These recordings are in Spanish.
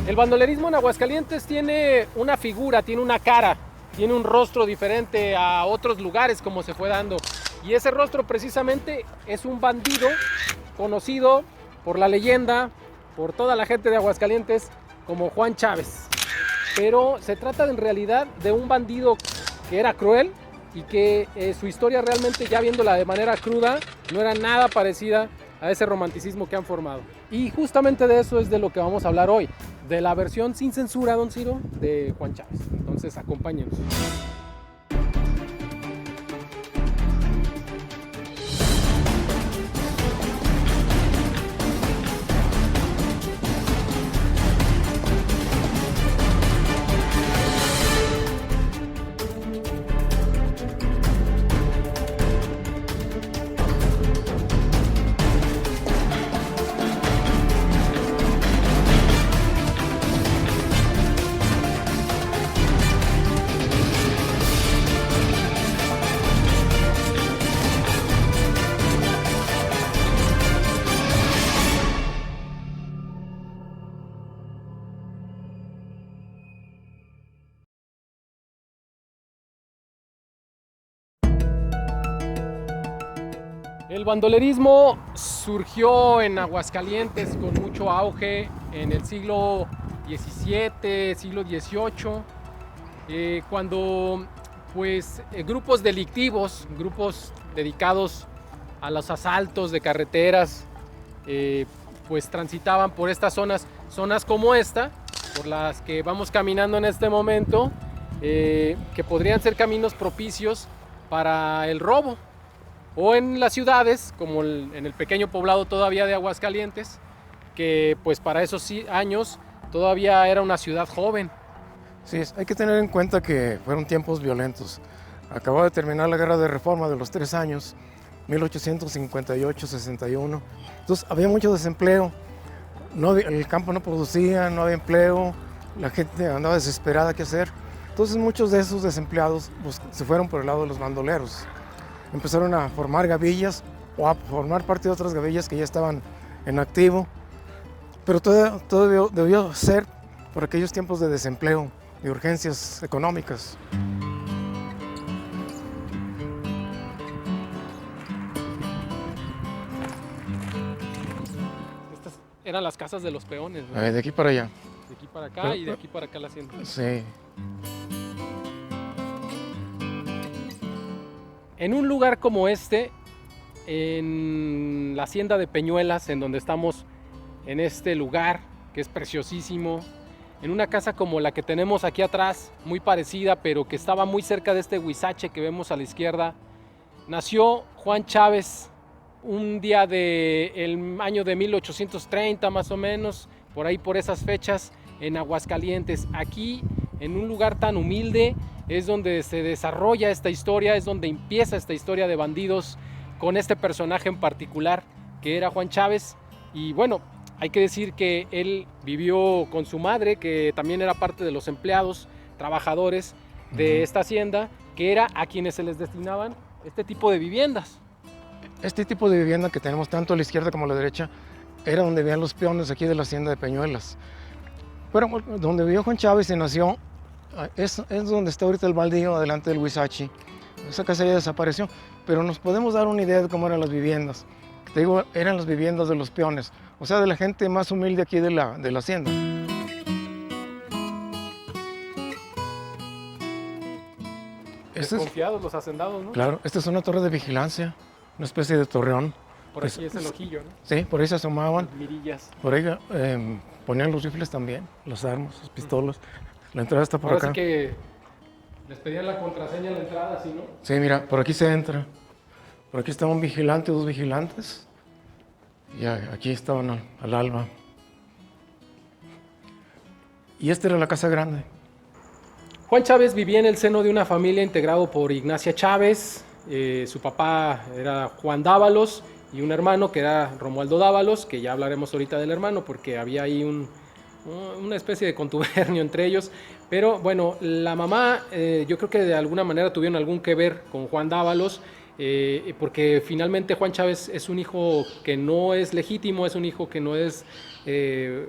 El bandolerismo en Aguascalientes tiene una figura, tiene una cara, tiene un rostro diferente a otros lugares como se fue dando. Y ese rostro precisamente es un bandido conocido por la leyenda, por toda la gente de Aguascalientes, como Juan Chávez. Pero se trata en realidad de un bandido que era cruel y que su historia realmente, ya viéndola de manera cruda, no era nada parecida a ese romanticismo que han formado. Y justamente de eso es de lo que vamos a hablar hoy, de la versión sin censura, don Ciro, de Juan Chávez. Entonces acompáñenos. El bandolerismo surgió en Aguascalientes con mucho auge en el siglo XVII, siglo XVIII, cuando pues grupos delictivos, grupos dedicados a los asaltos de carreteras, pues transitaban por estas zonas como esta, por las que vamos caminando en este momento, que podrían ser caminos propicios para el robo. O en las ciudades, como en el pequeño poblado todavía de Aguascalientes, que pues para esos años todavía era una ciudad joven. Sí, hay que tener en cuenta que fueron tiempos violentos. Acababa de terminar la Guerra de Reforma de los 3 años, 1858-61. Entonces había mucho desempleo, el campo no producía, no había empleo, la gente andaba desesperada qué hacer. Entonces muchos de esos desempleados se fueron por el lado de los bandoleros. Empezaron a formar gavillas o a formar parte de otras gavillas que ya estaban en activo, pero todo debió ser por aquellos tiempos de desempleo, de urgencias económicas. Estas eran las casas de los peones, ¿no? De aquí para allá. De aquí para acá y de aquí para acá la hacienda. Sí. En un lugar como este, en la hacienda de Peñuelas, en donde estamos en este lugar, que es preciosísimo, en una casa como la que tenemos aquí atrás, muy parecida, pero que estaba muy cerca de este huizache que vemos a la izquierda, nació Juan Chávez un día del año de 1830 más o menos, por ahí por esas fechas, en Aguascalientes. Aquí, en un lugar tan humilde, es donde se desarrolla esta historia, es donde empieza esta historia de bandidos con este personaje en particular que era Juan Chávez. Y bueno, hay que decir que él vivió con su madre, que también era parte de los empleados, trabajadores de esta hacienda, que era a quienes se les destinaban este tipo de viviendas. Este tipo de vivienda que tenemos tanto a la izquierda como a la derecha era donde vivían los peones aquí de la hacienda de Peñuelas. Pero donde vivió Juan Chávez y nació, es donde está ahorita el baldío, adelante del huizache. Esa casa ya desapareció, pero nos podemos dar una idea de cómo eran las viviendas. Te digo, eran las viviendas de los peones, o sea, de la gente más humilde aquí de la hacienda. Desconfiados los hacendados, ¿no? Claro, esta es una torre de vigilancia, una especie de torreón. Por aquí es el ojillo, ¿no? Sí, por ahí se asomaban. Las mirillas. Por ahí ponían los rifles también, las armas, las pistolas. La entrada está por Ahora acá. sí que les pedían la contraseña a la entrada, ¿sí, no? Sí, mira, por aquí se entra. Por aquí estaba un vigilante, 2 vigilantes. Y aquí estaban al alba. Y esta era la casa grande. Juan Chávez vivía en el seno de una familia integrado por Ignacia Chávez, su papá era Juan Dávalos y un hermano que era Romualdo Dávalos, que ya hablaremos ahorita del hermano porque había ahí una especie de contubernio entre ellos. Pero bueno, la mamá yo creo que de alguna manera tuvieron algún que ver con Juan Dávalos. porque finalmente Juan Chávez es un hijo que no es legítimo, es un hijo que no es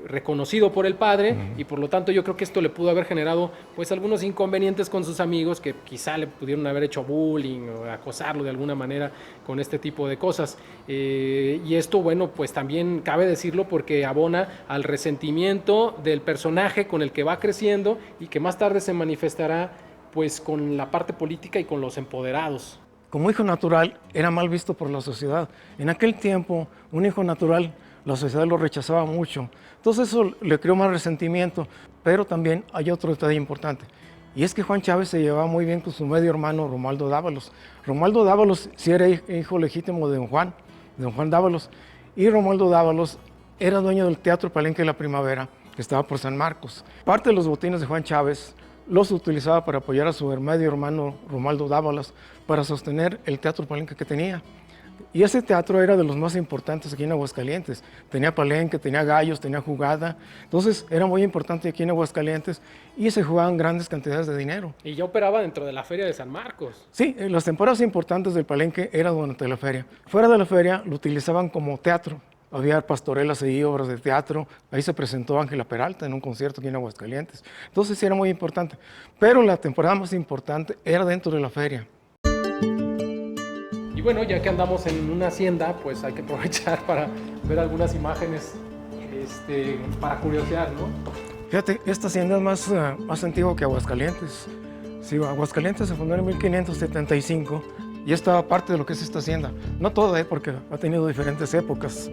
reconocido por el padre, y por lo tanto yo creo que esto le pudo haber generado pues algunos inconvenientes con sus amigos, que quizá le pudieron haber hecho bullying o acosarlo de alguna manera con este tipo de cosas. Y esto, bueno, pues también cabe decirlo porque abona al resentimiento del personaje con el que va creciendo y que más tarde se manifestará pues con la parte política y con los empoderados. Como hijo natural era mal visto por la sociedad. En aquel tiempo, un hijo natural, la sociedad lo rechazaba mucho. Entonces eso le creó más resentimiento, pero también hay otro detalle importante. Y es que Juan Chávez se llevaba muy bien con su medio hermano Romualdo Dávalos. Romualdo Dávalos sí era hijo legítimo de don Juan Dávalos. Y Romualdo Dávalos era dueño del Teatro Palenque de la Primavera, que estaba por San Marcos. Parte de los botines de Juan Chávez los utilizaba para apoyar a su medio hermano Romualdo Dávalos para sostener el Teatro Palenque que tenía. Y ese teatro era de los más importantes aquí en Aguascalientes. Tenía palenque, tenía gallos, tenía jugada. Entonces era muy importante aquí en Aguascalientes y se jugaban grandes cantidades de dinero. Y ya operaba dentro de la Feria de San Marcos. Sí, las temporadas importantes del palenque eran durante la feria. Fuera de la feria lo utilizaban como teatro. Había pastorelas y obras de teatro. Ahí se presentó Ángela Peralta en un concierto aquí en Aguascalientes. Entonces sí era muy importante. Pero la temporada más importante era dentro de la feria. Y bueno, ya que andamos en una hacienda, pues hay que aprovechar para ver algunas imágenes para curiosear, ¿no? Fíjate, esta hacienda es más antigua que Aguascalientes. Sí, Aguascalientes se fundó en 1575 y esta parte de lo que es esta hacienda. No toda, porque ha tenido diferentes épocas.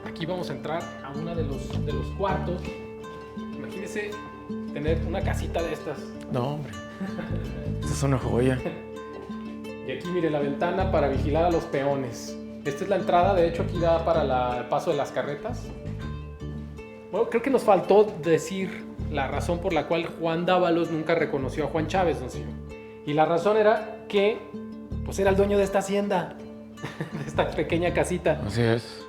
Aquí vamos a entrar a uno de los cuartos. Imagínense tener una casita de estas. No, hombre, esta es una joya. Y aquí mire la ventana para vigilar a los peones. Esta es la entrada, de hecho aquí da para el paso de las carretas. Bueno, creo que nos faltó decir la razón por la cual Juan Dávalos nunca reconoció a Juan Chávez, don señor. Y la razón era que pues era el dueño de esta hacienda, de esta pequeña casita. Así es.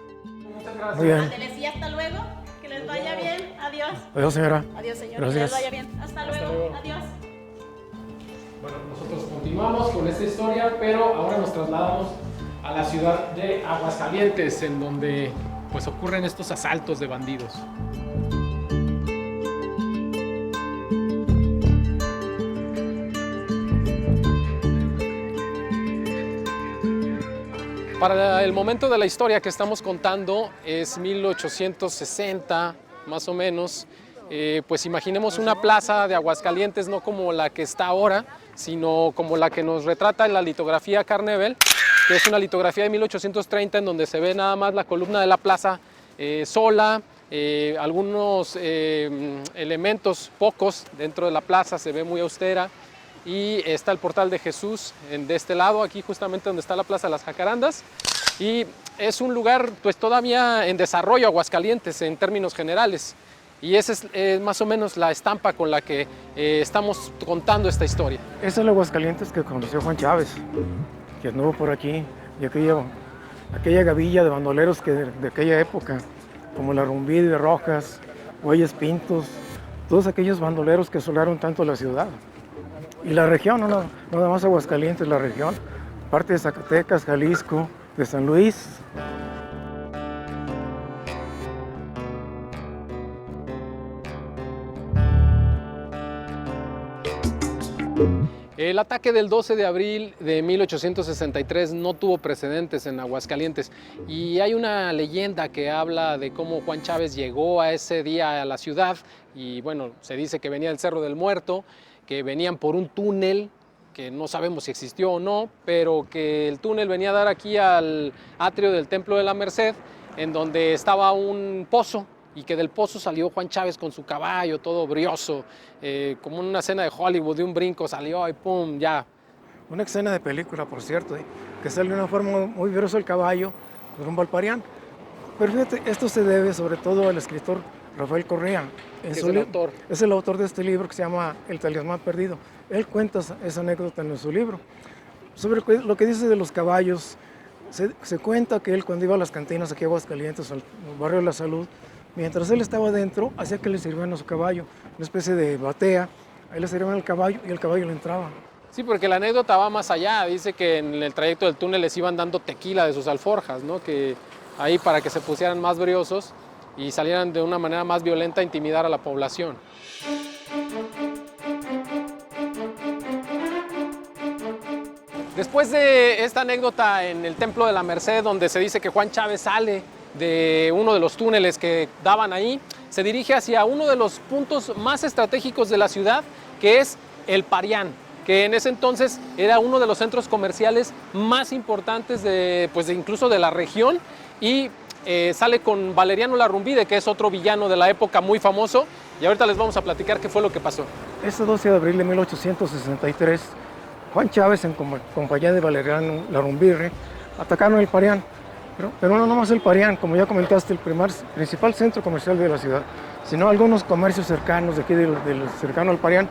Muchas gracias. Muy bien. Ándeles, y hasta luego. Que les vaya bien. Adiós. Adiós, señora. Adiós, señor. Gracias. Que les vaya bien. Hasta luego. luego. Adiós. Bueno, nosotros continuamos con esta historia, pero ahora nos trasladamos a la ciudad de Aguascalientes, en donde pues ocurren estos asaltos de bandidos. Para el momento de la historia que estamos contando es 1860, más o menos. Pues imaginemos una plaza de Aguascalientes no como la que está ahora, sino como la que nos retrata en la litografía Carnevel, que es una litografía de 1830 en donde se ve nada más la columna de la plaza sola, algunos elementos pocos dentro de la plaza, se ve muy austera, y está el portal de Jesús de este lado, aquí justamente donde está la Plaza de las Jacarandas, y es un lugar pues todavía en desarrollo Aguascalientes en términos generales. Y esa es más o menos la estampa con la que estamos contando esta historia. Es el Aguascalientes que conoció Juan Chávez, que anduvo por aquí, y aquella gavilla de bandoleros de aquella época, como la Rumbí de Rojas, Güeyes Pintos, todos aquellos bandoleros que asolaron tanto la ciudad. Y la región, no nada más Aguascalientes, la región, parte de Zacatecas, Jalisco, de San Luis. El ataque del 12 de abril de 1863 no tuvo precedentes en Aguascalientes y hay una leyenda que habla de cómo Juan Chávez llegó a ese día a la ciudad y bueno, se dice que venía del Cerro del Muerto, que venían por un túnel que no sabemos si existió o no, pero que el túnel venía a dar aquí al atrio del Templo de la Merced, en donde estaba un pozo, y que del pozo salió Juan Chávez con su caballo, todo brioso, como una escena de Hollywood, de un brinco salió y ¡pum! Ya. Una escena de película, por cierto, que sale de una forma muy briosa el caballo, rumbo al Parián. Pero fíjate, esto se debe sobre todo al escritor Rafael Correa. Es el autor. Es el autor de este libro que se llama El Talismán Perdido. Él cuenta esa anécdota en su libro. Sobre lo que dice de los caballos, se cuenta que él cuando iba a las cantinas aquí a Aguascalientes, al barrio de la Salud, mientras él estaba adentro, hacía que le sirvieran a su caballo, una especie de batea. Ahí le servían el caballo y el caballo le entraba. Sí, porque la anécdota va más allá. Dice que en el trayecto del túnel les iban dando tequila de sus alforjas, ¿no? Que ahí para que se pusieran más briosos y salieran de una manera más violenta a intimidar a la población. Después de esta anécdota en el Templo de la Merced, donde se dice que Juan Chávez sale de uno de los túneles que daban ahí, se dirige hacia uno de los puntos más estratégicos de la ciudad, que es el Parián, que en ese entonces era uno de los centros comerciales más importantes incluso de la región, y sale con Valeriano Larrumbide, que es otro villano de la época muy famoso, y ahorita les vamos a platicar qué fue lo que pasó. Este 12 de abril de 1863, Juan Chávez, en compañía de Valeriano Larrumbide, atacaron el Parián. Pero no nomás el Parián, como ya comentaste, el principal centro comercial de la ciudad, sino algunos comercios cercanos de aquí, del cercano al Parián,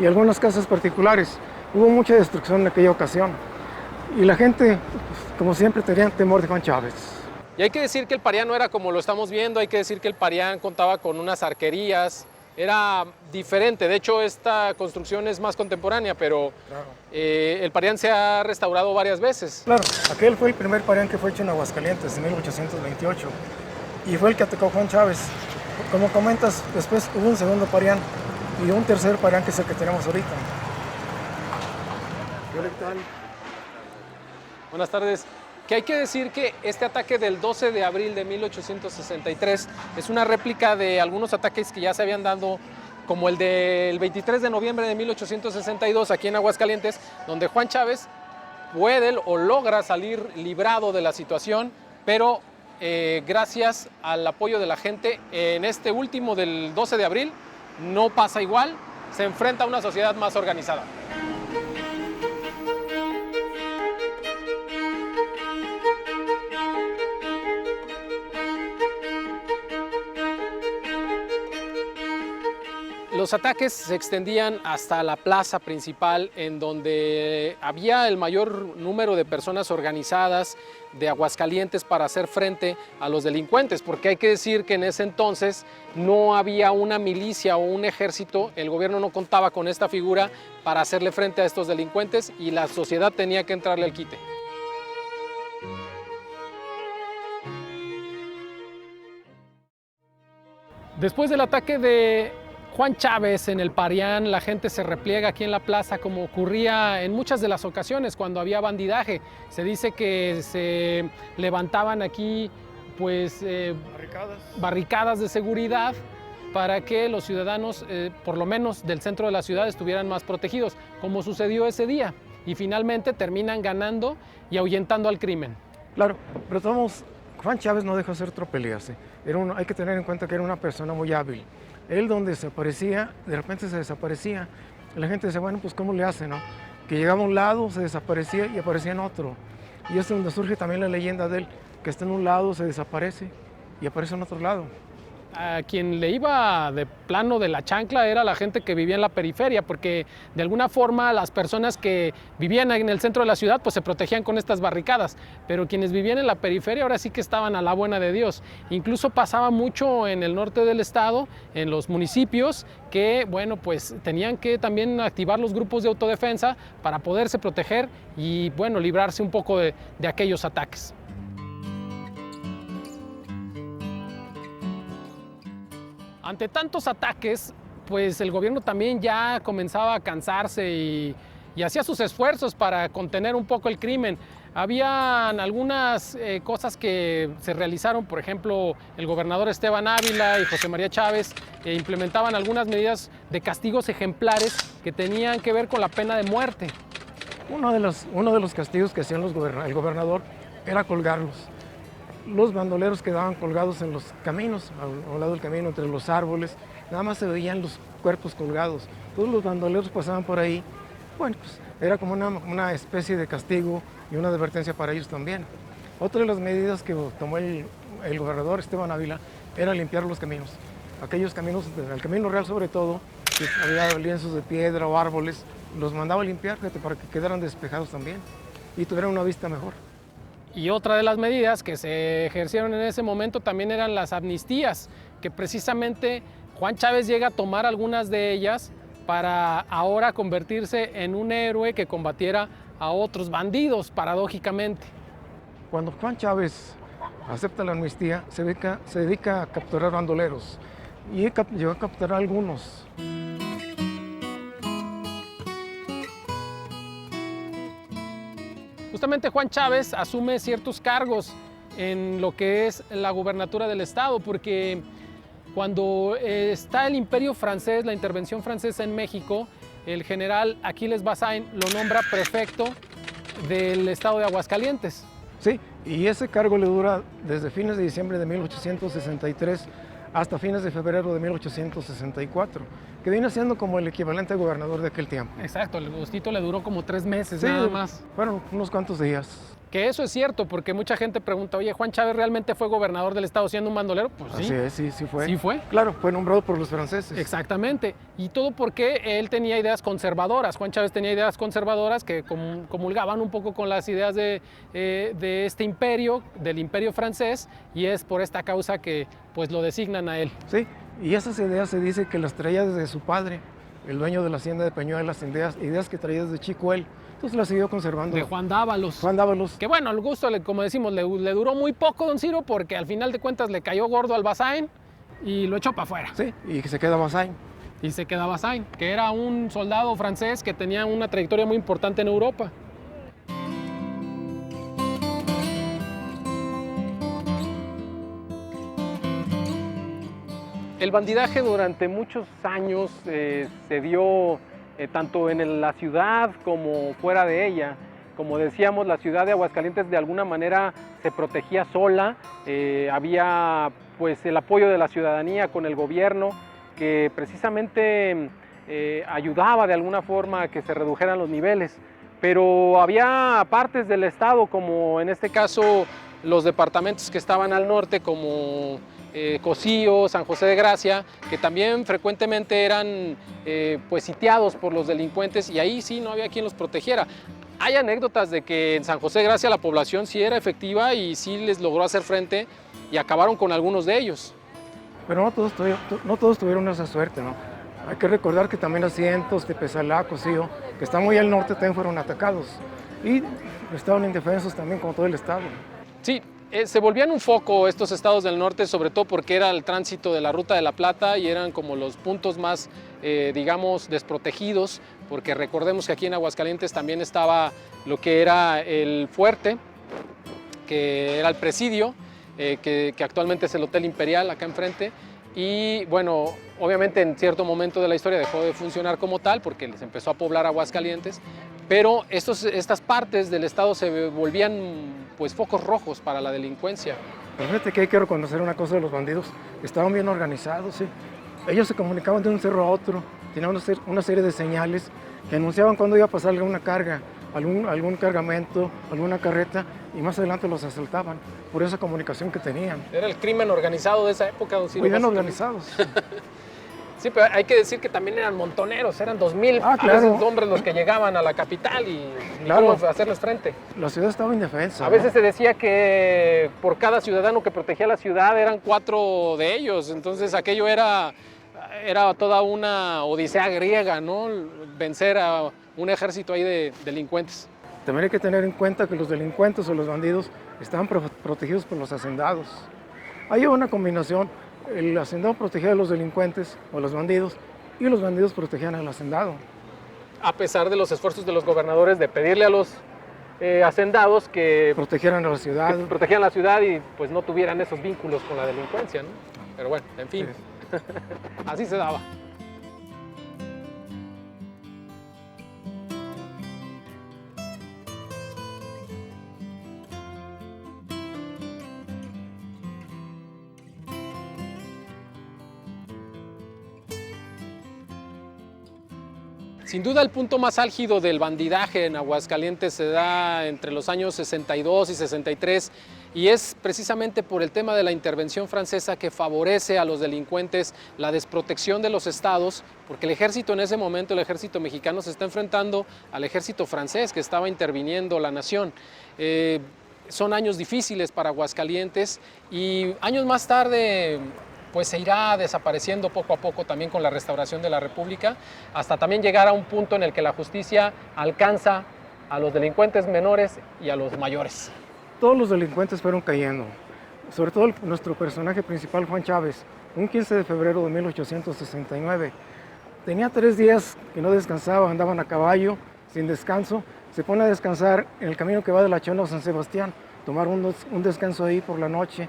y algunas casas particulares. Hubo mucha destrucción en aquella ocasión. Y la gente, pues, como siempre, tenía temor de Juan Chávez. Y hay que decir que el Parián no era como lo estamos viendo, hay que decir que el Parián contaba con unas arquerías, era diferente. De hecho, esta construcción es más contemporánea, pero Claro. El Parián se ha restaurado varias veces. Claro, aquel fue el primer Parián que fue hecho en Aguascalientes en 1828 y fue el que atacó Juan Chávez. Como comentas, después hubo un segundo Parián y un tercer Parián que es el que tenemos ahorita. Buenas tardes. Que hay que decir que este ataque del 12 de abril de 1863 es una réplica de algunos ataques que ya se habían dado, como el del 23 de noviembre de 1862 aquí en Aguascalientes, donde Juan Chávez puede o logra salir librado de la situación, pero gracias al apoyo de la gente, en este último del 12 de abril no pasa igual, se enfrenta a una sociedad más organizada. Los ataques se extendían hasta la plaza principal, en donde había el mayor número de personas organizadas de Aguascalientes para hacer frente a los delincuentes, porque hay que decir que en ese entonces no había una milicia o un ejército, el gobierno no contaba con esta figura para hacerle frente a estos delincuentes y la sociedad tenía que entrarle al quite. Después del ataque de Juan Chávez en el Parián, la gente se repliega aquí en la plaza, como ocurría en muchas de las ocasiones cuando había bandidaje. Se dice que se levantaban aquí barricadas de seguridad para que los ciudadanos, por lo menos del centro de la ciudad, estuvieran más protegidos, como sucedió ese día. Y finalmente terminan ganando y ahuyentando al crimen. Claro, pero todos, Juan Chávez no dejó de ser tropelearse. Hay que tener en cuenta que era una persona muy hábil. Él donde desaparecía, de repente se desaparecía. La gente dice, bueno, pues ¿cómo le hace, no? Que llegaba a un lado, se desaparecía y aparecía en otro. Y es donde surge también la leyenda de él, que está en un lado, se desaparece y aparece en otro lado. A quien le iba de plano de la chancla era la gente que vivía en la periferia, porque de alguna forma las personas que vivían en el centro de la ciudad pues se protegían con estas barricadas, pero quienes vivían en la periferia ahora sí que estaban a la buena de Dios. Incluso pasaba mucho en el norte del estado, en los municipios, que bueno, pues tenían que también activar los grupos de autodefensa para poderse proteger y bueno, librarse un poco de aquellos ataques. Ante tantos ataques, pues el gobierno también ya comenzaba a cansarse y hacía sus esfuerzos para contener un poco el crimen. Habían algunas cosas que se realizaron, por ejemplo, el gobernador Esteban Ávila y José María Chávez implementaban algunas medidas de castigos ejemplares que tenían que ver con la pena de muerte. Uno de los castigos que hacían el gobernador era colgarlos. Los bandoleros quedaban colgados en los caminos, a un lado del camino, entre los árboles, nada más se veían los cuerpos colgados. Todos los bandoleros pasaban por ahí. Bueno, pues era como una especie de castigo y una advertencia para ellos también. Otra de las medidas que tomó el gobernador Esteban Ávila era limpiar los caminos. Aquellos caminos, el Camino Real sobre todo, que había lienzos de piedra o árboles, los mandaba a limpiar, fíjate, para que quedaran despejados también y tuvieran una vista mejor. Y otra de las medidas que se ejercieron en ese momento también eran las amnistías, que precisamente Juan Chávez llega a tomar algunas de ellas para ahora convertirse en un héroe que combatiera a otros bandidos, paradójicamente. Cuando Juan Chávez acepta la amnistía, se dedica a capturar bandoleros y llegó a capturar algunos. Justamente Juan Chávez asume ciertos cargos en lo que es la gubernatura del estado, porque cuando está el Imperio francés, la intervención francesa en México, el general Aquiles Bazaine lo nombra prefecto del estado de Aguascalientes. Sí, y ese cargo le dura desde fines de diciembre de 1863 hasta fines de febrero de 1864, que viene siendo como el equivalente al gobernador de aquel tiempo. Exacto, el gustito le duró como 3 meses Sí, nada más. fueron unos cuantos días. Que eso es cierto, porque mucha gente pregunta, oye, ¿Juan Chávez realmente fue gobernador del estado siendo un bandolero? Pues sí. Así es, sí fue. Sí fue. Claro, fue nombrado por los franceses. Exactamente. Y todo porque él tenía ideas conservadoras. Juan Chávez tenía ideas conservadoras que comulgaban un poco con las ideas de este imperio, del imperio francés, y es por esta causa que pues lo designan a él. Sí, y esas ideas se dice que las traía desde su padre, el dueño de la hacienda de Peñuelas, ideas que traía desde chico él. Entonces las siguió conservando. De Juan Dávalos. Juan Dávalos. Que bueno, el gusto, como decimos, le duró muy poco, don Ciro, porque al final de cuentas le cayó gordo al Bazaine y lo echó para afuera. Sí, y que se queda Bazaine. Y se queda Bazaine, que era un soldado francés que tenía una trayectoria muy importante en Europa. El bandidaje durante muchos años se dio tanto en la ciudad como fuera de ella. Como decíamos, la ciudad de Aguascalientes de alguna manera se protegía sola, había pues el apoyo de la ciudadanía con el gobierno que precisamente ayudaba de alguna forma a que se redujeran los niveles. Pero había partes del estado, como en este caso los departamentos que estaban al norte, como Cocío, San José de Gracia, que también frecuentemente eran pues sitiados por los delincuentes, y ahí sí no había quien los protegiera. Hay anécdotas de que en San José de Gracia la población sí era efectiva y sí les logró hacer frente y acabaron con algunos de ellos. Pero no todos tuvieron esa suerte, ¿no? Hay que recordar que también Asientos, Tepesalá, Cocío, que están muy al norte, también fueron atacados y estaban indefensos también como todo el estado. Sí, se volvían un foco estos estados del norte, sobre todo porque era el tránsito de la Ruta de la Plata y eran como los puntos más, digamos, desprotegidos, porque recordemos que aquí en Aguascalientes también estaba lo que era el fuerte, que era el presidio, que actualmente es el Hotel Imperial acá enfrente, y bueno, obviamente en cierto momento de la historia dejó de funcionar como tal porque les empezó a poblar Aguascalientes, pero estas partes del estado se volvían pues focos rojos para la delincuencia. Pero fíjate que hay que reconocer una cosa de los bandidos, estaban bien organizados, ¿sí? Ellos se comunicaban de un cerro a otro, tenían una serie de señales que anunciaban cuándo iba a pasar alguna carga, algún cargamento, alguna carreta, y más adelante los asaltaban por esa comunicación que tenían. Era el crimen organizado de esa época, don Ciro. Muy bien organizados. Sí, pero hay que decir que también eran montoneros, eran 2000 claro. hombres los que llegaban a la capital y Claro. cómo hacerles frente. La ciudad estaba indefensa. A veces se decía que por cada ciudadano que protegía la ciudad eran 4 de ellos, entonces aquello era toda una odisea griega, ¿no? Vencer a un ejército ahí de delincuentes. También hay que tener en cuenta que los delincuentes o los bandidos estaban protegidos por los hacendados. Hay una combinación, el hacendado protegía a los delincuentes o los bandidos y los bandidos protegían al hacendado. A pesar de los esfuerzos de los gobernadores de pedirle a los hacendados que protegieran a la ciudad. Que protegieran la ciudad y pues no tuvieran esos vínculos con la delincuencia, ¿no? Pero bueno, en fin, sí. Así se daba. Sin duda el punto más álgido del bandidaje en Aguascalientes se da entre los años 62 y 63 y es precisamente por el tema de la intervención francesa que favorece a los delincuentes la desprotección de los estados, porque el ejército en ese momento, el ejército mexicano, se está enfrentando al ejército francés que estaba interviniendo la nación. Son años difíciles para Aguascalientes y años más tarde pues se irá desapareciendo poco a poco también con la restauración de la República, hasta también llegar a un punto en el que la justicia alcanza a los delincuentes menores y a los mayores. Todos los delincuentes fueron cayendo, sobre todo nuestro personaje principal, Juan Chávez, un 15 de febrero de 1869. Tenía 3 días que no descansaba, andaban a caballo, sin descanso. Se pone a descansar en el camino que va de La Chona a San Sebastián. Tomaron un descanso ahí por la noche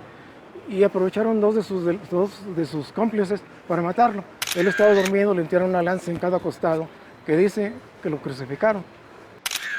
y aprovecharon dos de sus cómplices para matarlo. Él estaba durmiendo, le tiraron una lanza en cada costado, que dice que lo crucificaron.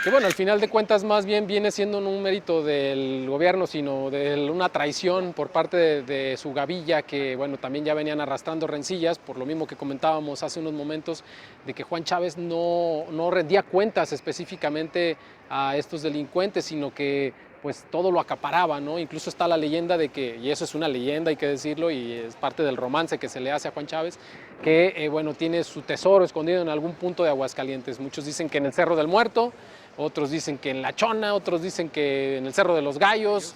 Que bueno, al final de cuentas más bien viene siendo no un mérito del gobierno, sino de una traición por parte de su gavilla, que bueno, también ya venían arrastrando rencillas, por lo mismo que comentábamos hace unos momentos, de que Juan Chávez no rendía cuentas específicamente a estos delincuentes, sino que pues todo lo acaparaba, ¿no? Incluso está la leyenda de que, y eso es una leyenda, hay que decirlo, y es parte del romance que se le hace a Juan Chávez, que bueno, tiene su tesoro escondido en algún punto de Aguascalientes. Muchos dicen que en el Cerro del Muerto, otros dicen que en La Chona, otros dicen que en el Cerro de los Gallos.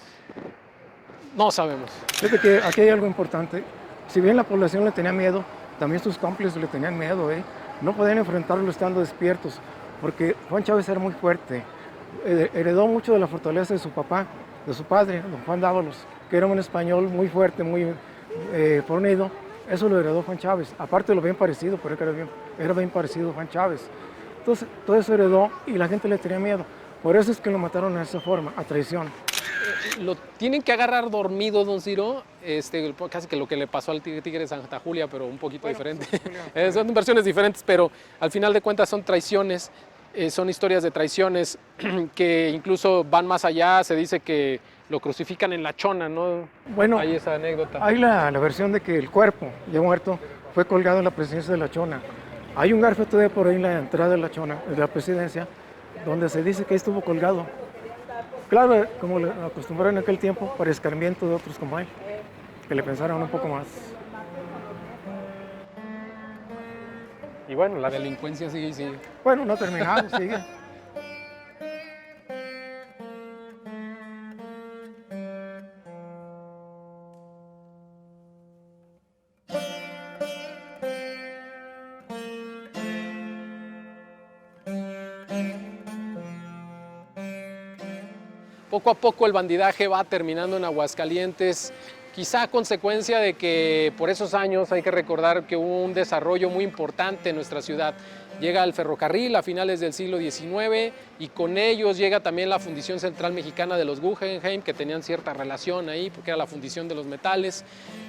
No sabemos. Fíjate que aquí hay algo importante. Si bien la población le tenía miedo, también sus cómplices le tenían miedo, ¿eh? No podían enfrentarlo estando despiertos, porque Juan Chávez era muy fuerte. Heredó mucho de la fortaleza de su papá, de su padre, don Juan Dávalos, que era un español muy fuerte, muy fornido. Eso lo heredó Juan Chávez. Aparte lo bien parecido, pero era bien parecido a Juan Chávez. Entonces, todo eso heredó y la gente le tenía miedo. Por eso es que lo mataron de esa forma, a traición. Lo tienen que agarrar dormido, don Ciro, casi que lo que le pasó al Tigre de Santa Julia, pero un poquito diferente. Son versiones diferentes, pero al final de cuentas son traiciones, son historias de traiciones que incluso van más allá. Se dice que lo crucifican en La Chona, ¿no? Bueno, hay esa anécdota. Hay la versión de que el cuerpo, ya muerto, fue colgado en la presidencia de La Chona. Hay un garfio todavía por ahí en la entrada de La Chona, de la presidencia, donde se dice que ahí estuvo colgado. Claro, como lo acostumbraron en aquel tiempo, para escarmiento de otros como él, que le pensaron un poco más. Y bueno, la delincuencia sigue y sigue. Bueno, no ha terminado, sigue. Poco a poco el bandidaje va terminando en Aguascalientes, quizá a consecuencia de que por esos años hay que recordar que hubo un desarrollo muy importante en nuestra ciudad. Llega el ferrocarril a finales del siglo XIX y con ellos llega también la Fundición Central Mexicana de los Guggenheim, que tenían cierta relación ahí porque era la fundición de los metales.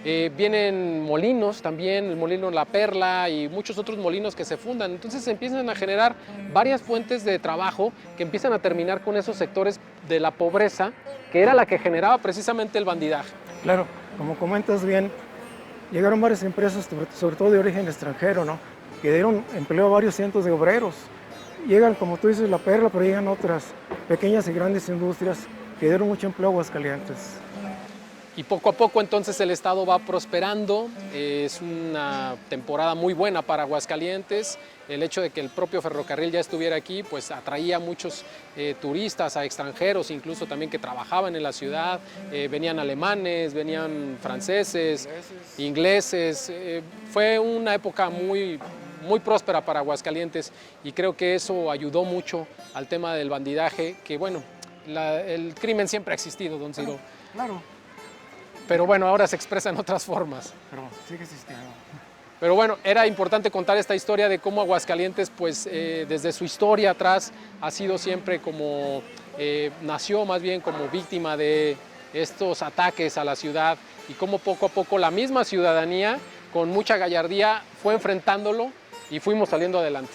Vienen molinos también, el molino La Perla y muchos otros molinos que se fundan. Entonces se empiezan a generar varias fuentes de trabajo que empiezan a terminar con esos sectores de la pobreza, que era la que generaba precisamente el bandidaje. Claro, como comentas bien, llegaron varias empresas, sobre todo de origen extranjero, ¿no? Que dieron empleo a varios cientos de obreros. Llegan, como tú dices, La Perla, pero llegan otras pequeñas y grandes industrias que dieron mucho empleo a Aguascalientes. Y poco a poco entonces el estado va prosperando, es una temporada muy buena para Aguascalientes. El hecho de que el propio ferrocarril ya estuviera aquí pues atraía a muchos turistas, a extranjeros incluso también que trabajaban en la ciudad. Venían alemanes, venían franceses, ingleses. Fue una época muy próspera para Aguascalientes y creo que eso ayudó mucho al tema del bandidaje, que bueno, el crimen siempre ha existido, don Ciro. Claro. Pero bueno, ahora se expresa en otras formas. Pero sigue existiendo. Pero bueno, era importante contar esta historia de cómo Aguascalientes, pues desde su historia atrás, ha sido siempre como, nació más bien como víctima de estos ataques a la ciudad y cómo poco a poco la misma ciudadanía, con mucha gallardía, fue enfrentándolo y fuimos saliendo adelante.